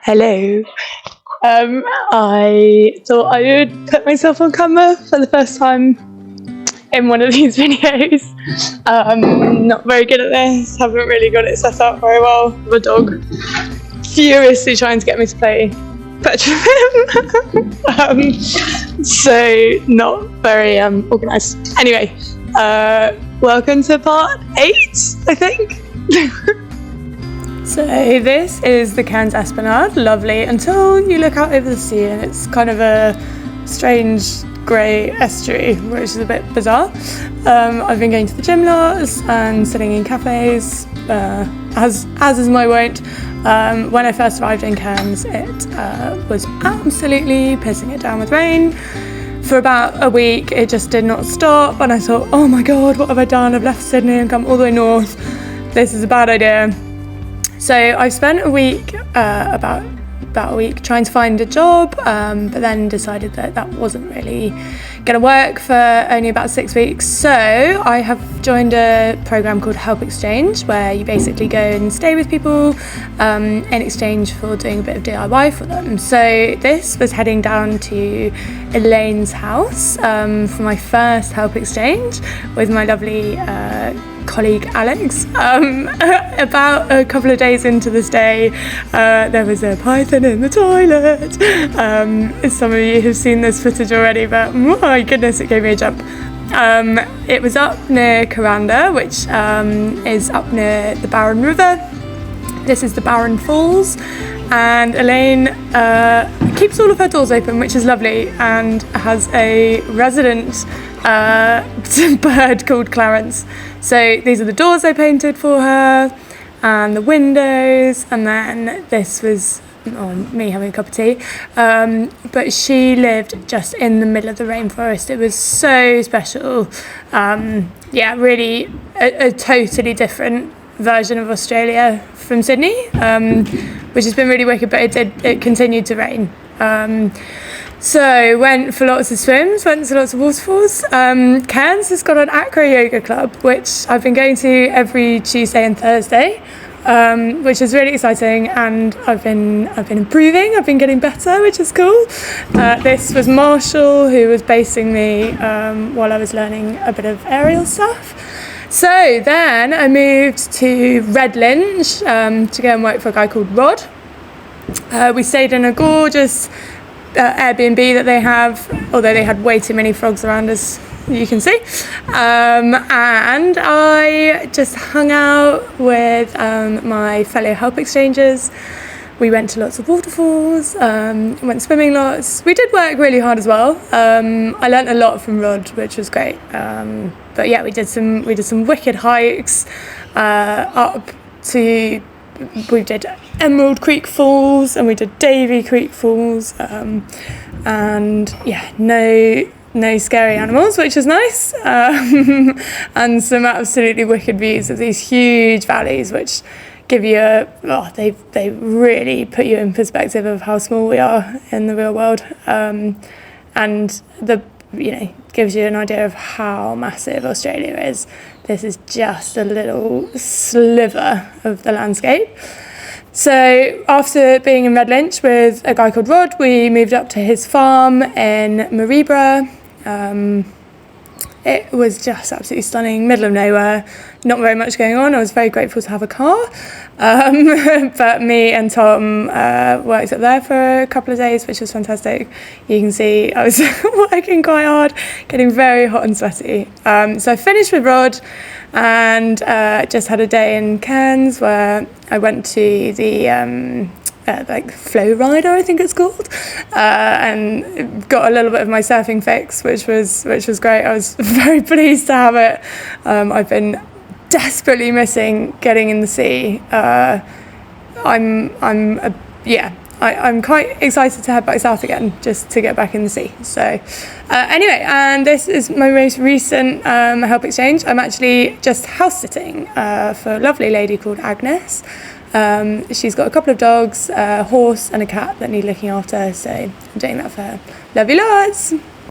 Hello. I thought I would put myself on camera for the first time in one of these videos. Not very good at this, haven't really got it set up very well. The dog furiously trying to get me to play fetch with him. So not very organised. Anyway, welcome to part 8, I think. So this is the Cairns Esplanade, lovely until you look out over the sea and it's kind of a strange grey estuary, which is a bit bizarre. I've been going to the gym lots and sitting in cafes, as is my wont. When I first arrived in Cairns, it was absolutely pissing it down with rain. For about a week it just did not stop, and I thought, oh my god, what have I done? I've left Sydney and come all the way north. This is a bad idea. So I spent a week, about a week, trying to find a job, but then decided that wasn't really going to work for only about 6 weeks. So I have joined a program called Help Exchange, where you basically go and stay with people in exchange for doing a bit of DIY for them. So this was heading down to Elaine's house for my first Help Exchange with my lovely colleague Alex. About a couple of days into the stay, there was a python in the toilet. Some of you have seen this footage already, but my goodness, it gave me a jump. It was up near Coranda, which is up near the Barron River. This is the Barron Falls, and Elaine keeps all of her doors open, which is lovely, and has a resident bird called Clarence. So these are the doors I painted for her, and the windows, and then this was me having a cup of tea. But she lived just in the middle of the rainforest. It was so special. Really a totally different version of Australia from Sydney, which has been really wicked, but it continued to rain. So went for lots of swims, went to lots of waterfalls. Cairns has got an acro yoga club, which I've been going to every Tuesday and Thursday, which is really exciting, and I've been improving. I've been getting better, which is cool. This was Marshall, who was basing me while I was learning a bit of aerial stuff. So then I moved to Redlinch to go and work for a guy called Rod. We stayed in a gorgeous Airbnb that they have, although they had way too many frogs around, as you can see. And I just hung out with my fellow Help Exchangers. We went to lots of waterfalls, went swimming lots. We did work really hard as well. I learnt a lot from Rod, which was great. But yeah, we did some wicked hikes up to. We did Emerald Creek Falls and we did Davy Creek Falls, and yeah, no scary animals, which is nice, and some absolutely wicked views of these huge valleys, which give you they really put you in perspective of how small we are in the real world, and gives you an idea of how massive Australia is. This is just a little sliver of the landscape. So after being in Redlinch with a guy called Rod, we moved up to his farm in Mareebra. It was just absolutely stunning, middle of nowhere, not very much going on. I was very grateful to have a car, but me and Tom worked up there for a couple of days, which was fantastic. You can see I was working quite hard, getting very hot and sweaty. So I finished with Rod and just had a day in Cairns where I went to the flow rider, I think it's called, and got a little bit of my surfing fix, which was great. I was very pleased to have it. I've been desperately missing getting in the sea. I'm quite excited to head back south again, just to get back in the sea. So anyway, and this is my most recent Help Exchange. I'm actually just house sitting for a lovely lady called Agnes. She's got a couple of dogs, a horse and a cat that need looking after, so I'm doing that for her. Love you lots!